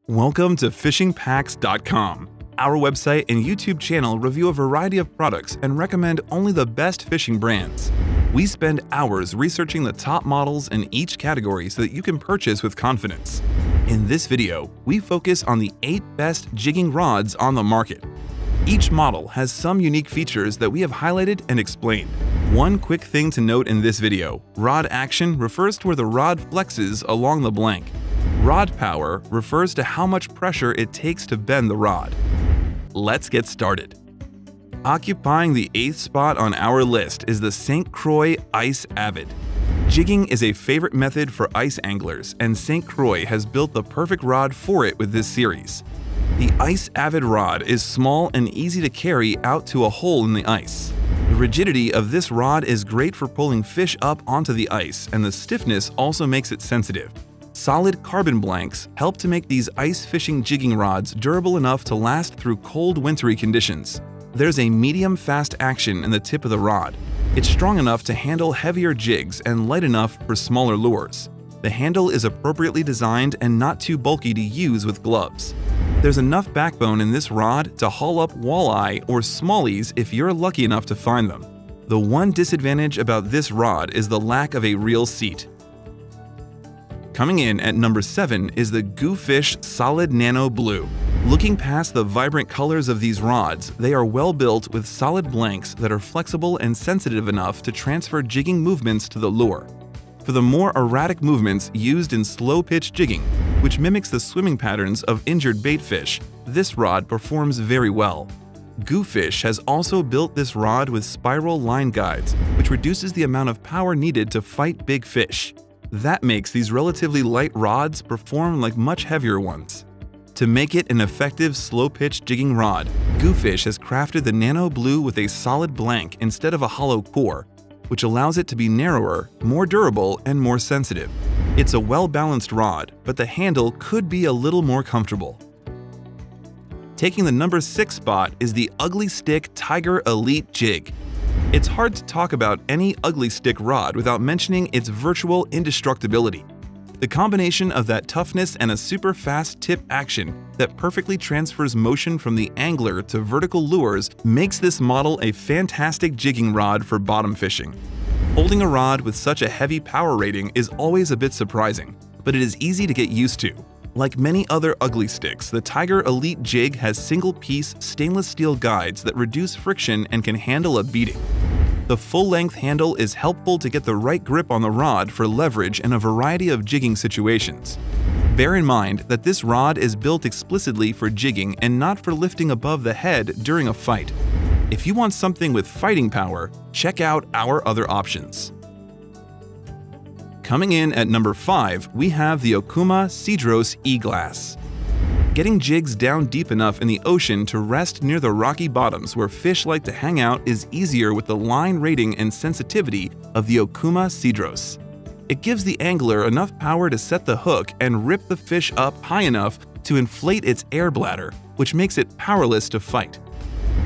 Welcome to fishingpacks.com. Our website and YouTube channel review a variety of products and recommend only the best fishing brands. We spend hours researching the top models in each category so that you can purchase with confidence. In this video, we focus on the 8 best jigging rods on the market. Each model has some unique features that we have highlighted and explained. One quick thing to note in this video: rod action refers to where the rod flexes along the blank. Rod power refers to how much pressure it takes to bend the rod. Let's get started. Occupying the 8th spot on our list is the St. Croix Ice Avid. Jigging is a favorite method for ice anglers, and St. Croix has built the perfect rod for it with this series. The Ice Avid rod is small and easy to carry out to a hole in the ice. The rigidity of this rod is great for pulling fish up onto the ice, and the stiffness also makes it sensitive. Solid carbon blanks help to make these ice fishing jigging rods durable enough to last through cold, wintry conditions. There's a medium fast action in the tip of the rod. It's strong enough to handle heavier jigs and light enough for smaller lures. The handle is appropriately designed and not too bulky to use with gloves. There's enough backbone in this rod to haul up walleye or smallies if you're lucky enough to find them. The one disadvantage about this rod is the lack of a real seat. Coming in at number 7 is the Goofish Solid Nano Blue. Looking past the vibrant colors of these rods, they are well built with solid blanks that are flexible and sensitive enough to transfer jigging movements to the lure. For the more erratic movements used in slow-pitch jigging, which mimics the swimming patterns of injured baitfish, this rod performs very well. Goofish has also built this rod with spiral line guides, which reduces the amount of power needed to fight big fish. That makes these relatively light rods perform like much heavier ones. To make it an effective slow-pitch jigging rod, Goofish has crafted the Nano Blue with a solid blank instead of a hollow core, which allows it to be narrower, more durable, and more sensitive. It's a well-balanced rod, but the handle could be a little more comfortable. Taking the number 6 spot is the Ugly Stick Tiger Elite Jig. It's hard to talk about any Ugly Stick rod without mentioning its virtual indestructibility. The combination of that toughness and a super fast tip action that perfectly transfers motion from the angler to vertical lures makes this model a fantastic jigging rod for bottom fishing. Holding a rod with such a heavy power rating is always a bit surprising, but it is easy to get used to. Like many other Ugly Sticks, the Tiger Elite Jig has single-piece stainless steel guides that reduce friction and can handle a beating. The full-length handle is helpful to get the right grip on the rod for leverage in a variety of jigging situations. Bear in mind that this rod is built explicitly for jigging and not for lifting above the head during a fight. If you want something with fighting power, check out our other options. Coming in at number 5, we have the Okuma Sidros EClass. Getting jigs down deep enough in the ocean to rest near the rocky bottoms where fish like to hang out is easier with the line rating and sensitivity of the Okuma Sidros. It gives the angler enough power to set the hook and rip the fish up high enough to inflate its air bladder, which makes it powerless to fight.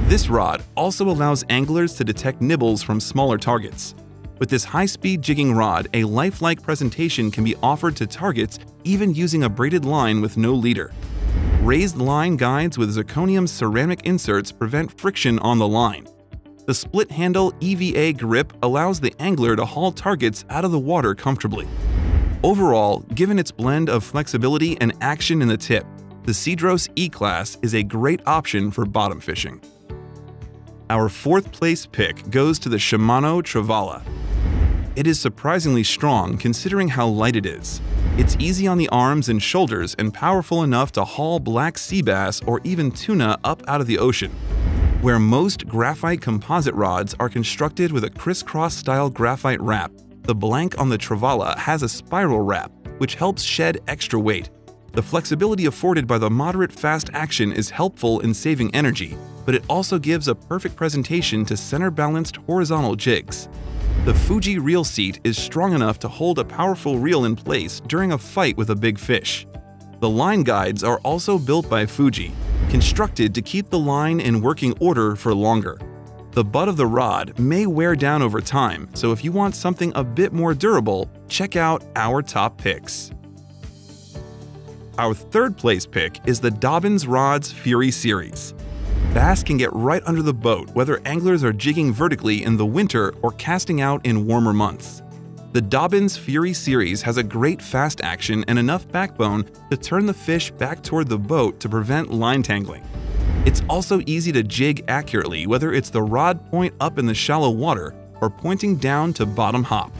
This rod also allows anglers to detect nibbles from smaller targets. With this high-speed jigging rod, a lifelike presentation can be offered to targets even using a braided line with no leader. Raised line guides with zirconium ceramic inserts prevent friction on the line. The split-handle EVA grip allows the angler to haul targets out of the water comfortably. Overall, given its blend of flexibility and action in the tip, the Sidros EClass is a great option for bottom fishing. Our 4th place pick goes to the Shimano Travala. It is surprisingly strong considering how light it is. It's easy on the arms and shoulders and powerful enough to haul black sea bass or even tuna up out of the ocean. Where most graphite composite rods are constructed with a crisscross style graphite wrap, the blank on the Travala has a spiral wrap, which helps shed extra weight. The flexibility afforded by the moderate fast action is helpful in saving energy, but it also gives a perfect presentation to center-balanced horizontal jigs. The Fuji reel seat is strong enough to hold a powerful reel in place during a fight with a big fish. The line guides are also built by Fuji, constructed to keep the line in working order for longer. The butt of the rod may wear down over time, so if you want something a bit more durable, check out our top picks. Our third place pick is the Dobbins Rods Fury series. Bass can get right under the boat whether anglers are jigging vertically in the winter or casting out in warmer months. The Dobbins Fury series has a great fast action and enough backbone to turn the fish back toward the boat to prevent line tangling. It's also easy to jig accurately whether it's the rod point up in the shallow water or pointing down to bottom hop.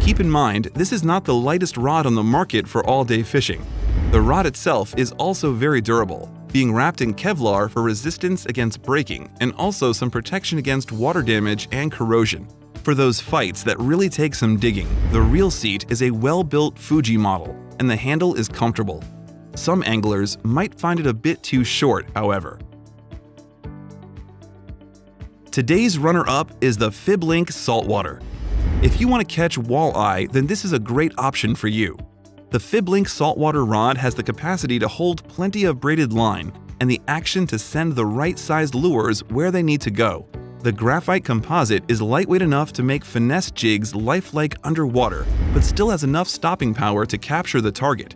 Keep in mind, this is not the lightest rod on the market for all-day fishing. The rod itself is also very durable, being wrapped in Kevlar for resistance against breaking and also some protection against water damage and corrosion. For those fights that really take some digging, the reel seat is a well-built Fuji model, and the handle is comfortable. Some anglers might find it a bit too short, however. Today's runner-up is the Fiblink Saltwater. If you want to catch walleye, then this is a great option for you. The Fiblink Saltwater rod has the capacity to hold plenty of braided line and the action to send the right-sized lures where they need to go. The graphite composite is lightweight enough to make finesse jigs lifelike underwater, but still has enough stopping power to capture the target.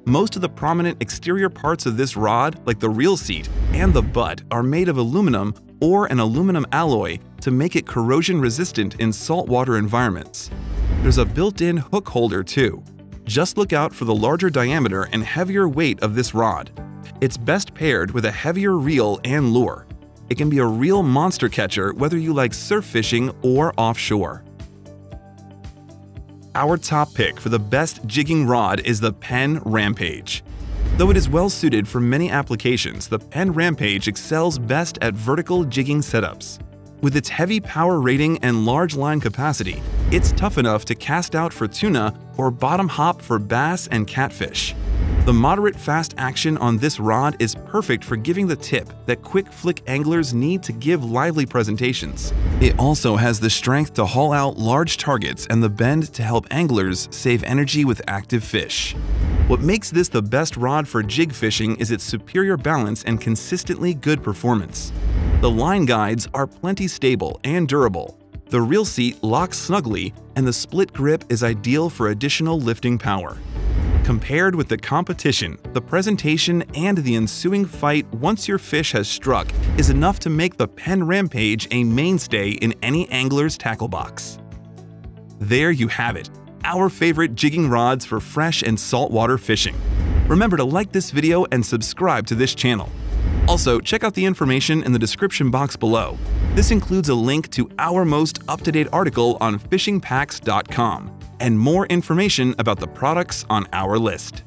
Most of the prominent exterior parts of this rod, like the reel seat and the butt, are made of aluminum or an aluminum alloy to make it corrosion resistant in saltwater environments. There's a built-in hook holder too. Just look out for the larger diameter and heavier weight of this rod. It's best paired with a heavier reel and lure. It can be a real monster catcher whether you like surf fishing or offshore. Our top pick for the best jigging rod is the Penn Rampage. Though it is well suited for many applications, the Penn Rampage excels best at vertical jigging setups. With its heavy power rating and large line capacity, it's tough enough to cast out for tuna or bottom hop for bass and catfish. The moderate fast action on this rod is perfect for giving the tip that quick flick anglers need to give lively presentations. It also has the strength to haul out large targets and the bend to help anglers save energy with active fish. What makes this the best rod for jig fishing is its superior balance and consistently good performance. The line guides are plenty stable and durable. The reel seat locks snugly, and the split grip is ideal for additional lifting power. Compared with the competition, the presentation and the ensuing fight once your fish has struck is enough to make the Penn Rampage a mainstay in any angler's tackle box. There you have it, our favorite jigging rods for fresh and saltwater fishing. Remember to like this video and subscribe to this channel. Also, check out the information in the description box below. This includes a link to our most up-to-date article on fishingpacks.com and more information about the products on our list.